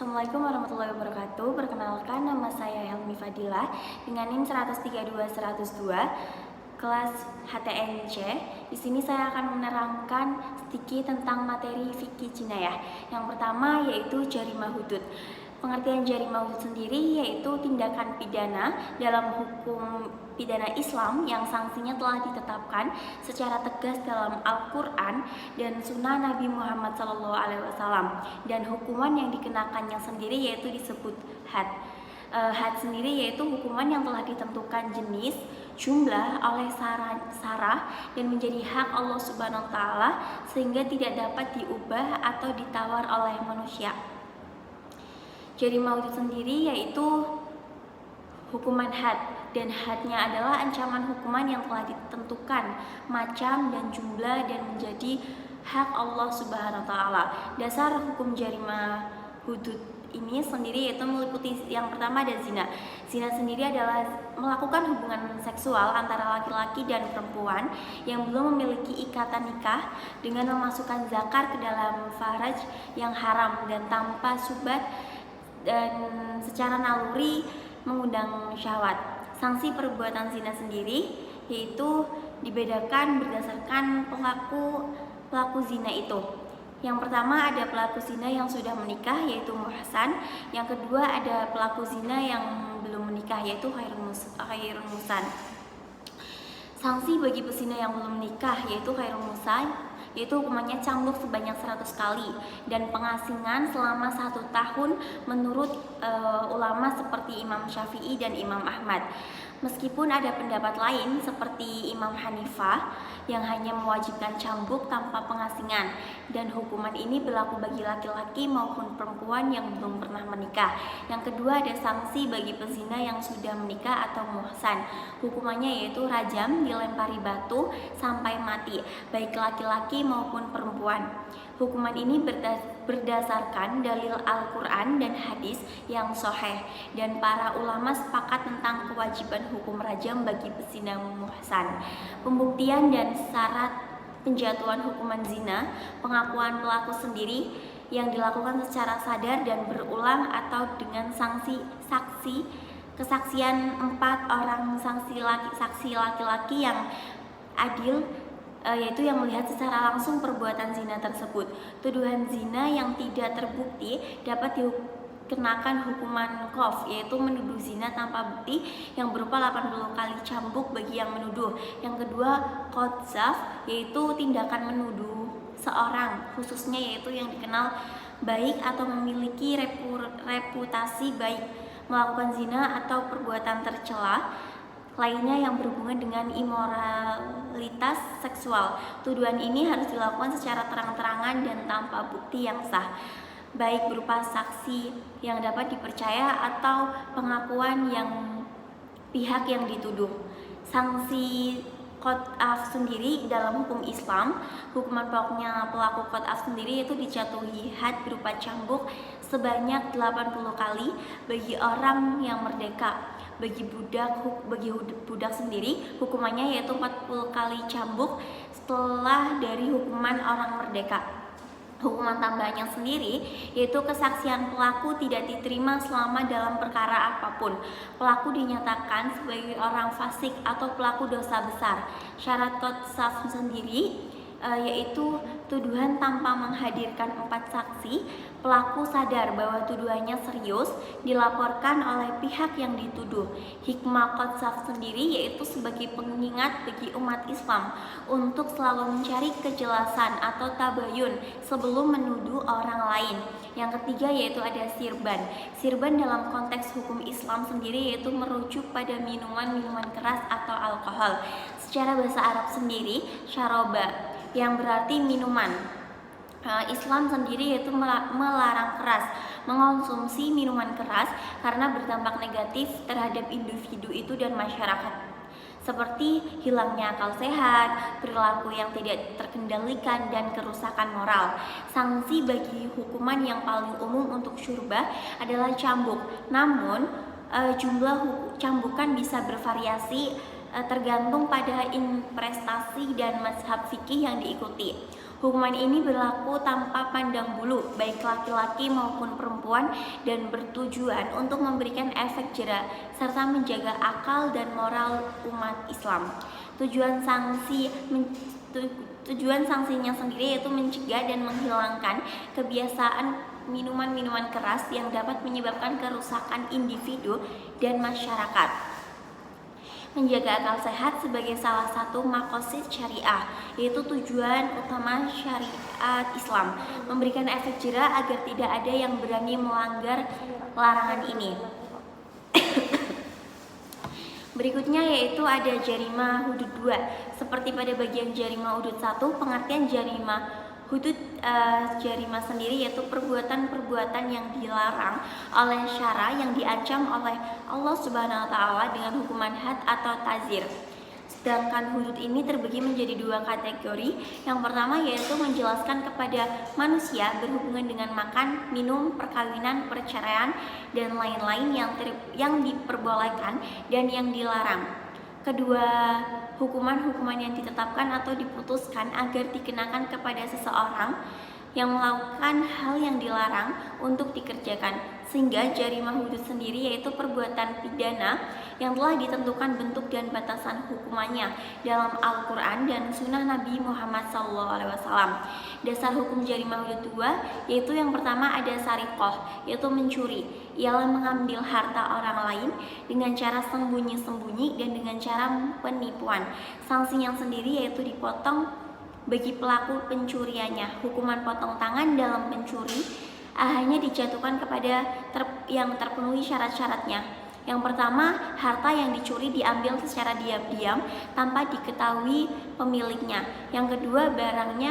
Assalamualaikum warahmatullahi wabarakatuh. Perkenalkan, nama saya Helmi Fadilah dengan NIM 132.102 kelas HTNC. Di sini saya akan menerangkan sedikit tentang materi fikih jinayah. Yang pertama yaitu jarimah hudud. Pengertian jarimah hudud sendiri yaitu tindakan pidana dalam hukum pidana Islam yang sanksinya telah ditetapkan secara tegas dalam Al-Quran dan Sunnah Nabi Muhammad SAW, dan hukuman yang dikenakannya sendiri yaitu disebut had. Had sendiri yaitu hukuman yang telah ditentukan jenis, jumlah oleh sarah dan menjadi hak Allah Subhanahu wa Ta'ala sehingga tidak dapat diubah atau ditawar oleh manusia. Jarimah hudud sendiri yaitu hukuman had, dan hadnya adalah ancaman hukuman yang telah ditentukan macam dan jumlah dan menjadi hak Allah Subhanahu wa Ta'ala. Dasar hukum jarimah hudud ini sendiri yaitu meliputi yang pertama ada zina. Zina sendiri adalah melakukan hubungan seksual antara laki-laki dan perempuan yang belum memiliki ikatan nikah dengan memasukkan zakar ke dalam faraj yang haram dan tanpa subat dan secara naluri mengundang syahwat. Sanksi perbuatan zina sendiri yaitu dibedakan berdasarkan pelaku zina itu. Yang pertama ada pelaku zina yang sudah menikah yaitu muhsan. Yang kedua ada pelaku zina yang belum menikah yaitu khairun musan. Sanksi bagi pezina yang belum menikah yaitu khairun musan, yaitu hukumannya cambuk sebanyak 100 kali dan pengasingan selama 1 tahun menurut ulama seperti Imam Syafi'i dan Imam Ahmad. Meskipun ada pendapat lain seperti Imam Hanifah yang hanya mewajibkan cambuk tanpa pengasingan, dan hukuman ini berlaku bagi laki-laki maupun perempuan yang belum pernah menikah. Yang kedua ada sanksi bagi pezina yang sudah menikah atau muhsan. Hukumannya yaitu rajam, dilempari batu sampai mati, baik laki-laki maupun perempuan. Hukuman ini berdasarkan dalil Al-Quran dan hadis yang sahih, dan para ulama sepakat tentang kewajiban hukum rajam bagi pezina muhsan. Pembuktian dan syarat penjatuhan hukuman zina, pengakuan pelaku sendiri yang dilakukan secara sadar dan berulang atau dengan kesaksian 4 orang saksi laki-laki yang adil, yaitu yang melihat secara langsung perbuatan zina tersebut. Tuduhan zina yang tidak terbukti dapat dikenakan hukuman qadh, yaitu menuduh zina tanpa bukti yang berupa 80 kali cambuk bagi yang menuduh. Yang kedua qadzaf, yaitu tindakan menuduh seorang khususnya yaitu yang dikenal baik atau memiliki reputasi baik melakukan zina atau perbuatan tercela lainnya yang berhubungan dengan imoralitas seksual. Tuduhan ini harus dilakukan secara terang-terangan dan tanpa bukti yang sah, baik berupa saksi yang dapat dipercaya atau pengakuan yang pihak yang dituduh. Sanksi qad'af sendiri dalam hukum Islam, hukuman pokoknya pelaku qad'af sendiri itu dijatuhi had berupa cambuk sebanyak 80 kali bagi orang yang merdeka. Bagi budak sendiri hukumannya yaitu 40 kali cambuk setelah dari hukuman orang merdeka. Hukuman tambahannya sendiri yaitu kesaksian pelaku tidak diterima selama dalam perkara apapun. Pelaku dinyatakan sebagai orang fasik atau pelaku dosa besar. Syarat qadzaf sendiri yaitu tuduhan tanpa menghadirkan 4 saksi, pelaku sadar bahwa tuduhannya serius, dilaporkan oleh pihak yang dituduh. Hikmah qadzaf sendiri yaitu sebagai pengingat bagi umat Islam untuk selalu mencari kejelasan atau tabayun sebelum menuduh orang lain. Yang ketiga yaitu ada sirban. Sirban dalam konteks hukum Islam sendiri yaitu merujuk pada minuman keras atau alkohol. Secara bahasa Arab sendiri syaroba yang berarti minuman. Islam sendiri yaitu melarang keras mengonsumsi minuman keras karena berdampak negatif terhadap individu itu dan masyarakat, seperti hilangnya akal sehat, perilaku yang tidak terkendalikan, dan kerusakan moral. Sanksi bagi hukuman yang paling umum untuk syurbah adalah cambuk. Namun jumlah cambukan bisa bervariasi tergantung pada prestasi dan mazhab fikih yang diikuti. Hukuman ini berlaku tanpa pandang bulu, baik laki-laki maupun perempuan, dan bertujuan untuk memberikan efek jera serta menjaga akal dan moral umat Islam. Tujuan sanksinya sendiri yaitu mencegah dan menghilangkan kebiasaan minuman-minuman keras yang dapat menyebabkan kerusakan individu dan masyarakat. Menjaga akal sehat sebagai salah satu maqasid syariah, yaitu tujuan utama syariat Islam, memberikan efek jera agar tidak ada yang berani melanggar larangan ini. Berikutnya yaitu ada jarima hudud 2. Seperti pada bagian jarima hudud 1, pengertian jarima hudud jarima sendiri yaitu perbuatan-perbuatan yang dilarang oleh syara yang diancam oleh Allah Subhanahu wa taala dengan hukuman had atau tazir. Sedangkan hudud ini terbagi menjadi 2 kategori. Yang pertama yaitu menjelaskan kepada manusia berhubungan dengan makan, minum, perkawinan, perceraian, dan lain-lain yang diperbolehkan dan yang dilarang. Kedua, hukuman-hukuman yang ditetapkan atau diputuskan agar dikenakan kepada seseorang yang melakukan hal yang dilarang untuk dikerjakan. Sehingga jarima hudud sendiri yaitu perbuatan pidana yang telah ditentukan bentuk dan batasan hukumannya dalam Al-Quran dan Sunnah Nabi Muhammad SAW. Dasar hukum jarima hudud 2 yaitu yang pertama ada sariqoh, yaitu mencuri. Ialah mengambil harta orang lain dengan cara sembunyi-sembunyi dan dengan cara penipuan. Sanksinya sendiri yaitu dipotong bagi pelaku pencuriannya. Hukuman potong tangan dalam pencuri hanya dijatuhkan kepada yang terpenuhi syarat-syaratnya. Yang pertama, harta yang dicuri diambil secara diam-diam tanpa diketahui pemiliknya. Yang kedua, barang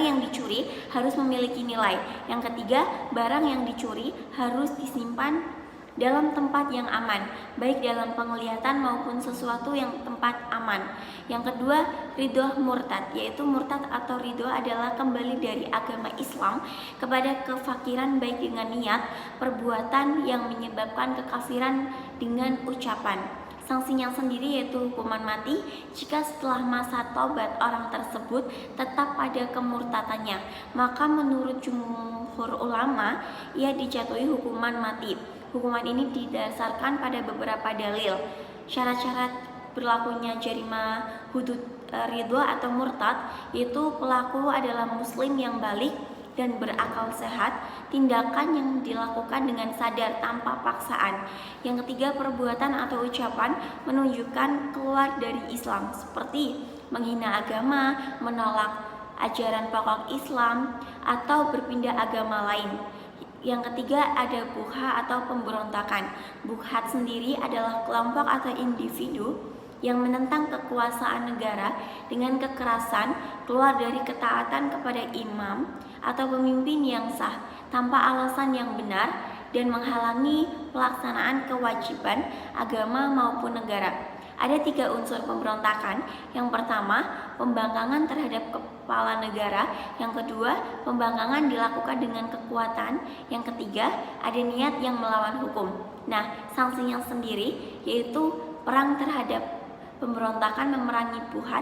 yang dicuri harus memiliki nilai. Yang ketiga, barang yang dicuri harus disimpan dalam tempat yang aman, baik dalam penglihatan maupun sesuatu yang tempat aman. Yang kedua, ridho murtad, yaitu murtad atau ridho adalah kembali dari agama Islam kepada kefakiran baik dengan niat, perbuatan yang menyebabkan kekafiran dengan ucapan. Sanksinya sendiri yaitu hukuman mati jika setelah masa taubat orang tersebut tetap pada kemurtadannya, maka menurut jumhur ulama ia dijatuhi hukuman mati. Hukuman ini didasarkan pada beberapa dalil. Syarat-syarat berlakunya jarima hudud ridho atau murtad yaitu pelaku adalah muslim yang balik dan berakal sehat, tindakan yang dilakukan dengan sadar tanpa paksaan. Yang ketiga, perbuatan atau ucapan menunjukkan keluar dari Islam seperti menghina agama, menolak ajaran pokok Islam, atau berpindah agama lain. Yang ketiga ada buha atau pemberontakan. Buhat sendiri adalah kelompok atau individu yang menentang kekuasaan negara dengan kekerasan, keluar dari ketaatan kepada imam atau pemimpin yang sah tanpa alasan yang benar dan menghalangi pelaksanaan kewajiban agama maupun negara. Ada 3 unsur pemberontakan. Yang pertama, pembangkangan terhadap kepala negara. Yang kedua, pembangkangan dilakukan dengan kekuatan. Yang ketiga, ada niat yang melawan hukum. Nah, sanksinya sendiri yaitu perang terhadap pemberontakan, memerangi buhat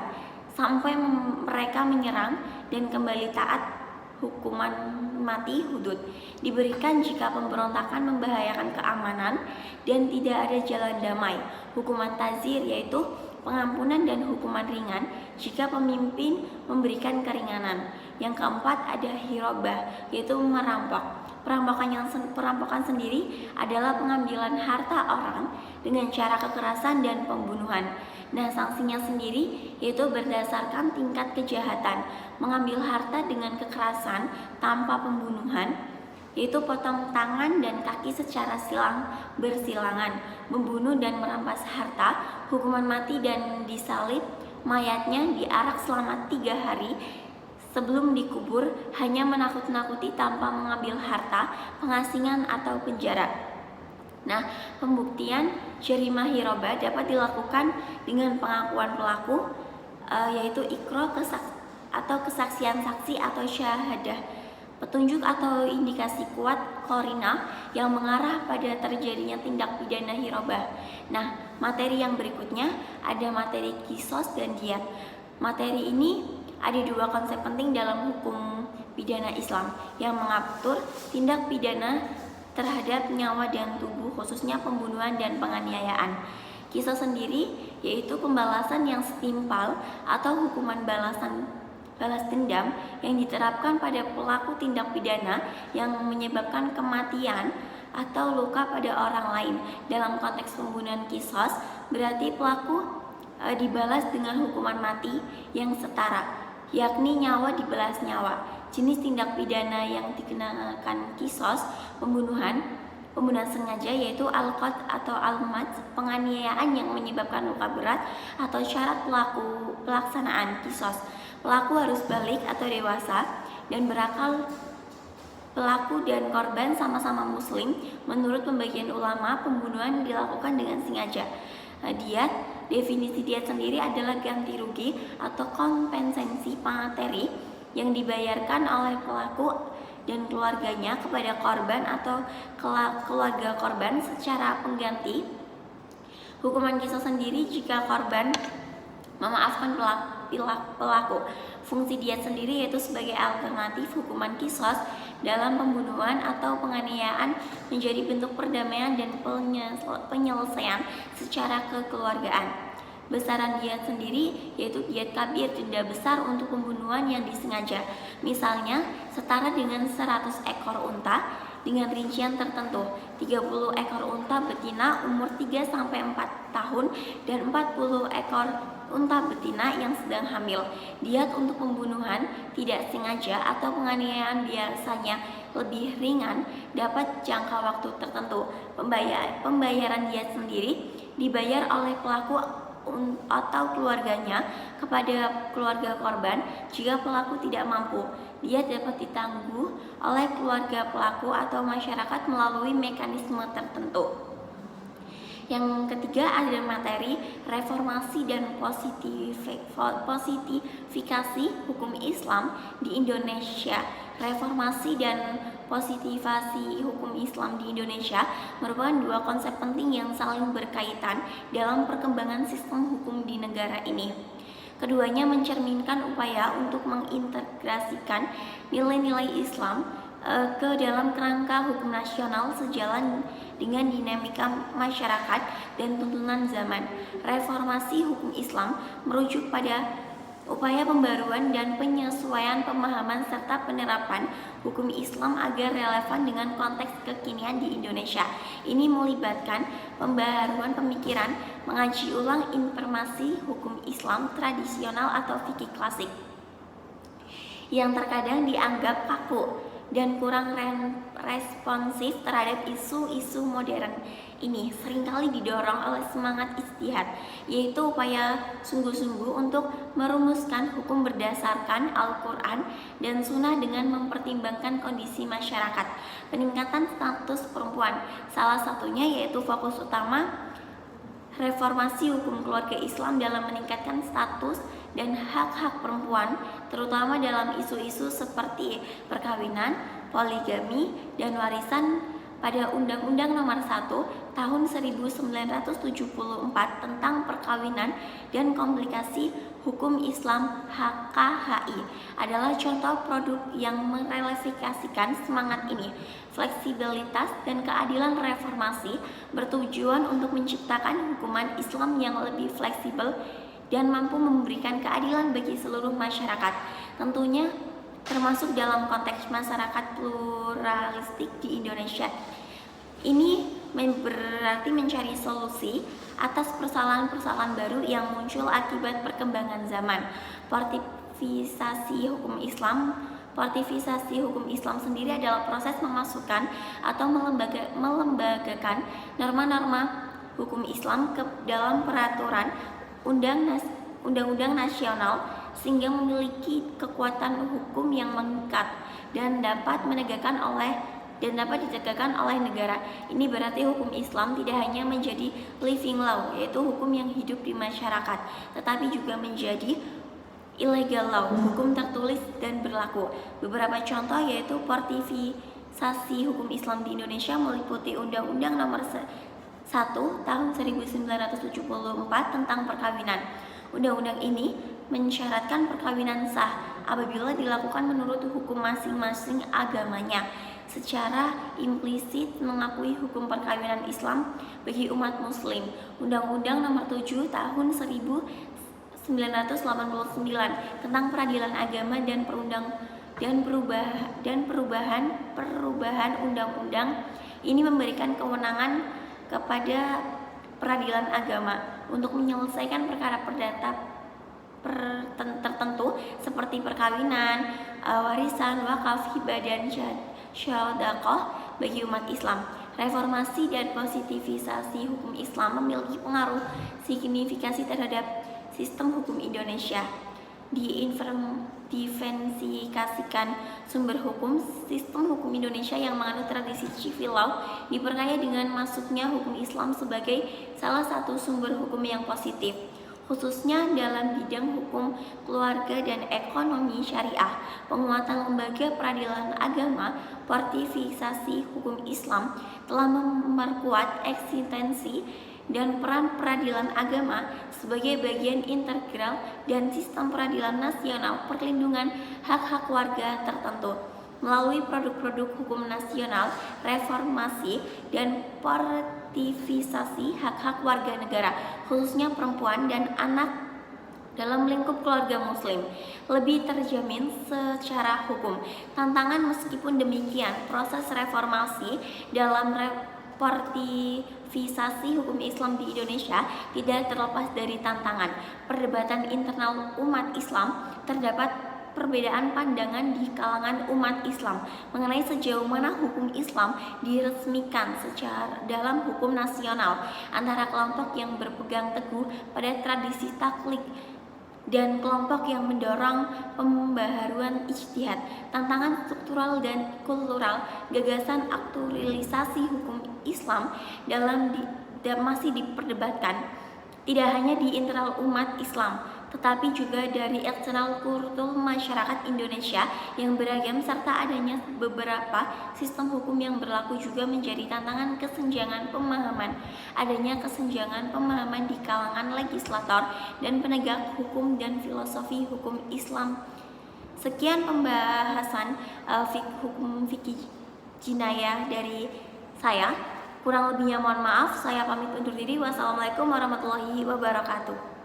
sampai mereka menyerang dan kembali taat. Hukuman mati hudud diberikan jika pemberontakan membahayakan keamanan dan tidak ada jalan damai. Hukuman tazir yaitu pengampunan dan hukuman ringan jika pemimpin memberikan keringanan. Yang keempat ada hirobah yaitu merampok. Perampokan sendiri adalah pengambilan harta orang dengan cara kekerasan dan pembunuhan. Nah, sanksinya sendiri yaitu berdasarkan tingkat kejahatan. Mengambil harta dengan kekerasan tanpa pembunuhan yaitu potong tangan dan kaki secara bersilangan, membunuh dan merampas harta, hukuman mati dan disalib, mayatnya diarak selama 3 hari sebelum dikubur, hanya menakut-nakuti tanpa mengambil harta, pengasingan atau penjara. Nah, pembuktian jarima hirobah dapat dilakukan dengan pengakuan pelaku yaitu ikrar atau kesaksian saksi atau syahadah, petunjuk atau indikasi kuat qarinah yang mengarah pada terjadinya tindak pidana hirobah. Nah, materi yang berikutnya ada materi kisos dan diat. Materi ini ada dua konsep penting dalam hukum pidana Islam yang mengatur tindak pidana terhadap nyawa dan tubuh, khususnya pembunuhan dan penganiayaan. Qisas sendiri yaitu pembalasan yang setimpal atau hukuman balas dendam yang diterapkan pada pelaku tindak pidana yang menyebabkan kematian atau luka pada orang lain. Dalam konteks pembunuhan qisas berarti pelaku dibalas dengan hukuman mati yang setara, yakni nyawa dibalas nyawa. Jenis tindak pidana yang dikenakan qisas pembunuhan sengaja yaitu al-qatl atau al-mat, penganiayaan yang menyebabkan luka berat atau syarat pelaksanaan qisas. Pelaku harus balik atau dewasa dan berakal. Pelaku dan korban sama-sama muslim. Menurut pembagian ulama, pembunuhan dilakukan dengan sengaja. Definisi diat sendiri adalah ganti rugi atau kompensasi materi yang dibayarkan oleh pelaku dan keluarganya kepada korban atau keluarga korban secara pengganti. Hukuman qisas sendiri jika korban memaafkan pelaku. Fungsi diat sendiri yaitu sebagai alternatif hukuman qisas dalam pembunuhan atau penganiayaan menjadi bentuk perdamaian dan penyelesaian secara kekeluargaan. Besaran diat sendiri yaitu diat kabir, denda besar untuk pembunuhan yang disengaja, misalnya setara dengan 100 ekor unta dengan rincian tertentu, 30 ekor unta betina umur 3-4 tahun dan 40 ekor unta betina yang sedang hamil. Diat untuk pembunuhan tidak sengaja atau penganiayaan biasanya lebih ringan, dapat jangka waktu tertentu. Pembayaran diat sendiri dibayar oleh pelaku atau keluarganya kepada keluarga korban. Jika pelaku tidak mampu, diat dapat ditangguh oleh keluarga pelaku atau masyarakat melalui mekanisme tertentu. Yang ketiga ada materi, reformasi dan positifikasi hukum Islam di Indonesia. Reformasi dan positivasi hukum Islam di Indonesia merupakan dua konsep penting yang saling berkaitan dalam perkembangan sistem hukum di negara ini. Keduanya mencerminkan upaya untuk mengintegrasikan nilai-nilai Islam ke dalam kerangka hukum nasional sejalan dengan dinamika masyarakat dan tuntunan zaman. Reformasi hukum Islam merujuk pada upaya pembaruan dan penyesuaian pemahaman serta penerapan hukum Islam agar relevan dengan konteks kekinian di Indonesia. Ini melibatkan pembaharuan pemikiran, mengaji ulang informasi hukum Islam tradisional atau fikih klasik yang terkadang dianggap kaku dan kurang responsif terhadap isu-isu modern ini, seringkali didorong oleh semangat ijtihad, yaitu upaya sungguh-sungguh untuk merumuskan hukum berdasarkan Al-Quran dan Sunnah dengan mempertimbangkan kondisi masyarakat. Peningkatan status perempuan, salah satunya yaitu fokus utama reformasi hukum keluarga Islam dalam meningkatkan status dan hak-hak perempuan, terutama dalam isu-isu seperti perkawinan, poligami, dan warisan. Pada Undang-Undang Nomor 1 Tahun 1974 tentang Perkawinan dan Komplikasi Hukum Islam (HKHI) adalah contoh produk yang merefleksikan semangat ini. Fleksibilitas dan keadilan reformasi bertujuan untuk menciptakan hukuman Islam yang lebih fleksibel dan mampu memberikan keadilan bagi seluruh masyarakat, tentunya termasuk dalam konteks masyarakat pluralistik di Indonesia. Ini berarti mencari solusi atas persoalan-persoalan baru yang muncul akibat perkembangan zaman. Portifikasi hukum Islam sendiri adalah proses memasukkan atau melembagakan norma-norma hukum Islam ke dalam peraturan undang-undang nasional sehingga memiliki kekuatan hukum yang mengikat dan dapat ditegakkan oleh negara. Ini berarti hukum Islam tidak hanya menjadi living law, yaitu hukum yang hidup di masyarakat, tetapi juga menjadi illegal law, hukum tertulis dan berlaku. Beberapa contoh yaitu portifikasi hukum Islam di Indonesia meliputi Undang-Undang Nomor 1 Tahun 1974 tentang perkawinan. Undang-undang ini mensyaratkan perkawinan sah apabila dilakukan menurut hukum masing-masing agamanya. Secara implisit mengakui hukum perkawinan Islam bagi umat muslim. Undang-Undang Nomor 7 Tahun 1989 tentang Peradilan Agama dan perubahan undang-undang ini memberikan kewenangan kepada peradilan agama untuk menyelesaikan perkara perdata tertentu seperti perkawinan, warisan, wakaf, hibah, dan syadaqah bagi umat Islam. Reformasi dan positivisasi hukum Islam memiliki pengaruh signifikasi terhadap sistem hukum Indonesia. Diversifikasikan sumber hukum, sistem hukum Indonesia yang menganut tradisi civil law diperkaya dengan masuknya hukum Islam sebagai salah satu sumber hukum yang positif, khususnya dalam bidang hukum keluarga dan ekonomi syariah. Penguatan lembaga peradilan agama, fortifikasi hukum Islam telah memperkuat eksistensi dan peran peradilan agama sebagai bagian integral dan sistem peradilan nasional perlindungan hak-hak warga tertentu. Melalui produk-produk hukum nasional, reformasi, dan fortifikasi hak-hak warga negara, khususnya perempuan dan anak dalam lingkup keluarga muslim, lebih terjamin secara hukum. Tantangan meskipun demikian, proses reformasi dalam fortifikasi hukum Islam di Indonesia tidak terlepas dari tantangan. Perdebatan internal umat Islam, terdapat perbedaan pandangan di kalangan umat Islam mengenai sejauh mana hukum Islam diresmikan secara dalam hukum nasional antara kelompok yang berpegang teguh pada tradisi taklid dan kelompok yang mendorong pembaharuan ijtihad. Tantangan struktural dan kultural gagasan aktualisasi hukum Islam masih diperdebatkan, tidak hanya di internal umat Islam, tetapi juga dari eksternal kultur masyarakat Indonesia yang beragam, serta adanya beberapa sistem hukum yang berlaku juga menjadi tantangan kesenjangan pemahaman. Adanya kesenjangan pemahaman di kalangan legislator dan penegak hukum dan filosofi hukum Islam. Sekian pembahasan hukum fikih jinayah dari saya. Kurang lebihnya mohon maaf, saya pamit undur diri. Wassalamualaikum warahmatullahi wabarakatuh.